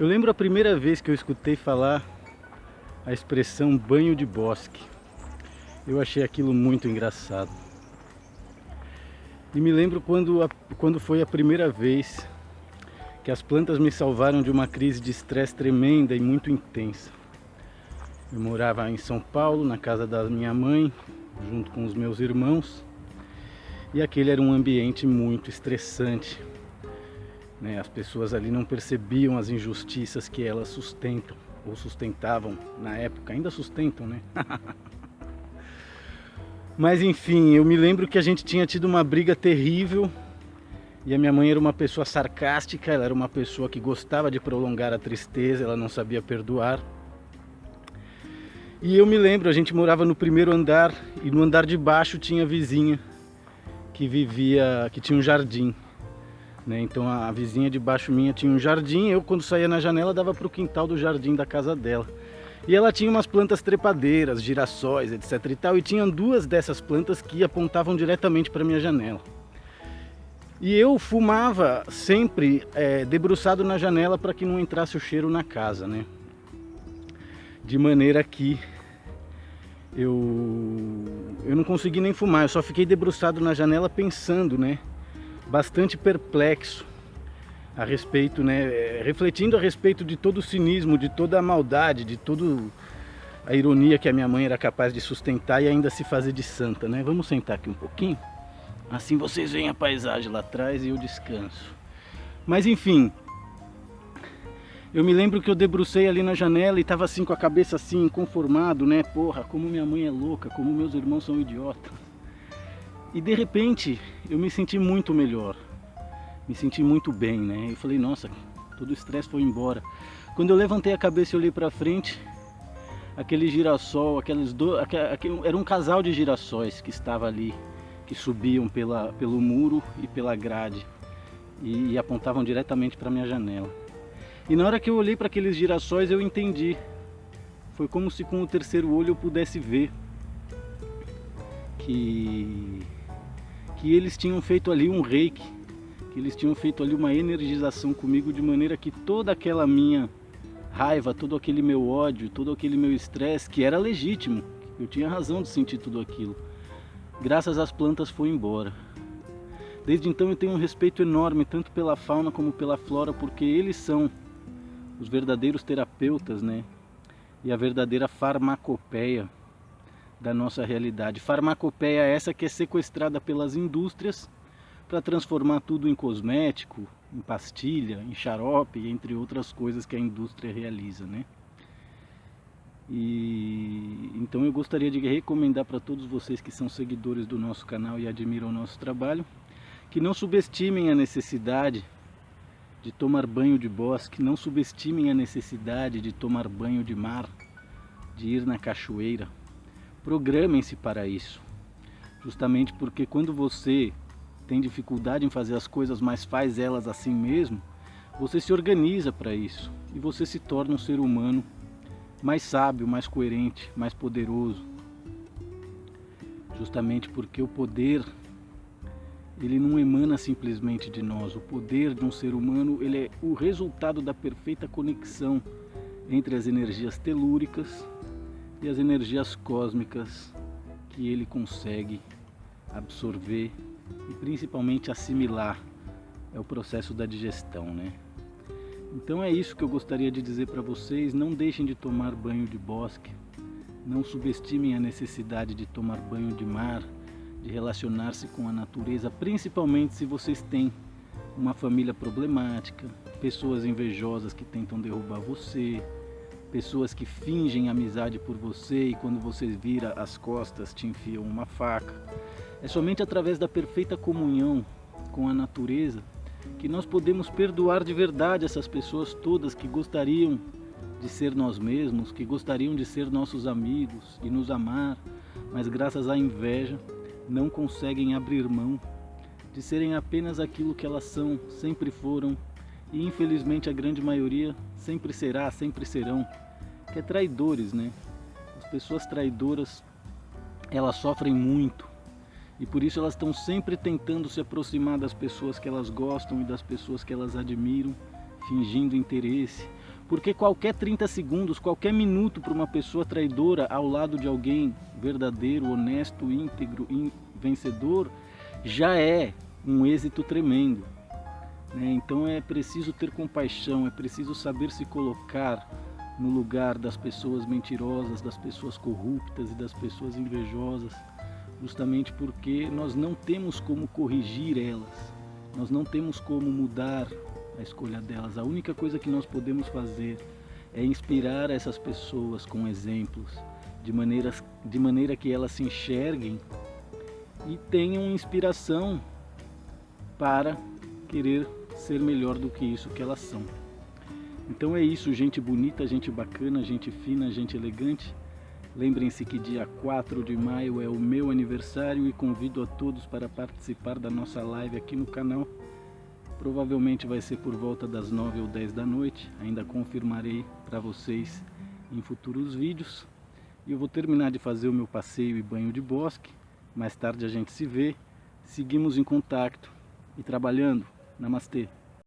Eu lembro a primeira vez que eu escutei falar a expressão banho de bosque. Eu achei aquilo muito engraçado. E me lembro quando foi a primeira vez que as plantas me salvaram de uma crise de estresse tremenda e muito intensa. Eu morava em São Paulo, na casa da minha mãe, junto com os meus irmãos, e aquele era um ambiente muito estressante. As pessoas ali não percebiam as injustiças que elas sustentam, ou sustentavam na época, ainda sustentam, né? Mas enfim, eu me lembro que a gente tinha tido uma briga terrível, e a minha mãe era uma pessoa sarcástica, ela era uma pessoa que gostava de prolongar a tristeza, ela não sabia perdoar. E eu me lembro, a gente morava no primeiro andar, e no andar de baixo tinha a vizinha que tinha um jardim. Então a vizinha de baixo minha tinha um jardim, eu quando saía na janela dava para o quintal do jardim da casa dela. E ela tinha umas plantas trepadeiras, girassóis, etc e tal, e tinha duas dessas plantas que apontavam diretamente para minha janela. E eu fumava sempre debruçado na janela para que não entrasse o cheiro na casa, né? De maneira que eu não consegui nem fumar, eu só fiquei debruçado na janela pensando, bastante perplexo a respeito, refletindo a respeito de todo o cinismo, de toda a maldade, de toda a ironia que a minha mãe era capaz de sustentar e ainda se fazer de santa, Vamos sentar aqui um pouquinho, assim vocês veem a paisagem lá atrás e eu descanso. Mas enfim, eu me lembro que eu debrucei ali na janela e estava assim com a cabeça assim, inconformado, Porra, como minha mãe é louca, como meus irmãos são idiotas. E de repente eu me senti muito melhor, me senti muito bem, Eu falei, nossa, todo o estresse foi embora. Quando eu levantei a cabeça e olhei para frente, aquele girassol, era um casal de girassóis que estava ali, que subiam pelo muro e pela grade e apontavam diretamente para minha janela. E na hora que eu olhei para aqueles girassóis eu entendi, foi como se com o terceiro olho eu pudesse ver que eles tinham feito ali um reiki, que eles tinham feito ali uma energização comigo de maneira que toda aquela minha raiva, todo aquele meu ódio, todo aquele meu estresse, que era legítimo, eu tinha razão de sentir tudo aquilo, graças às plantas foi embora. Desde então eu tenho um respeito enorme, tanto pela fauna como pela flora, porque eles são os verdadeiros terapeutas, e a verdadeira farmacopeia da nossa realidade. Farmacopeia essa que é sequestrada pelas indústrias para transformar tudo em cosmético, em pastilha, em xarope, entre outras coisas que a indústria realiza, E então eu gostaria de recomendar para todos vocês que são seguidores do nosso canal e admiram o nosso trabalho, que não subestimem a necessidade de tomar banho de bosque, não subestimem a necessidade de tomar banho de mar, de ir na cachoeira. Programem-se para isso, justamente porque quando você tem dificuldade em fazer as coisas, mas faz elas assim mesmo, você se organiza para isso e você se torna um ser humano mais sábio, mais coerente, mais poderoso. Justamente porque o poder, ele não emana simplesmente de nós. O poder de um ser humano, ele é o resultado da perfeita conexão entre as energias telúricas e as energias cósmicas que ele consegue absorver e principalmente assimilar. É o processo da digestão, Então é isso que eu gostaria de dizer para vocês. Não deixem de tomar banho de bosque, não subestimem a necessidade de tomar banho de mar, de relacionar-se com a natureza, principalmente se vocês têm uma família problemática, pessoas invejosas que tentam derrubar você, pessoas que fingem amizade por você e quando você vira as costas te enfiam uma faca. É somente através da perfeita comunhão com a natureza que nós podemos perdoar de verdade essas pessoas todas que gostariam de ser nós mesmos, que gostariam de ser nossos amigos e nos amar, mas graças à inveja não conseguem abrir mão de serem apenas aquilo que elas são, sempre foram e infelizmente a grande maioria sempre será, sempre serão, que é traidores, As pessoas traidoras, elas sofrem muito e por isso elas estão sempre tentando se aproximar das pessoas que elas gostam e das pessoas que elas admiram, fingindo interesse, Porque qualquer 30 segundos, qualquer minuto para uma pessoa traidora ao lado de alguém verdadeiro, honesto, íntegro, vencedor, já é um êxito tremendo. Então é preciso ter compaixão, é preciso saber se colocar no lugar das pessoas mentirosas, das pessoas corruptas e das pessoas invejosas, justamente porque nós não temos como corrigir elas, nós não temos como mudar a escolha delas. A única coisa que nós podemos fazer é inspirar essas pessoas com exemplos, de maneira que elas se enxerguem e tenham inspiração para querer ser melhor do que isso que elas são. Então é isso, gente bonita, gente bacana, gente fina, gente elegante. Lembrem-se que dia 4 de maio é o meu aniversário e convido a todos para participar da nossa live aqui no canal. Provavelmente vai ser por volta das 9 ou 10 da noite, ainda confirmarei para vocês em futuros vídeos. E eu vou terminar de fazer o meu passeio e banho de bosque, mais tarde a gente se vê, seguimos em contato e trabalhando. Namastê!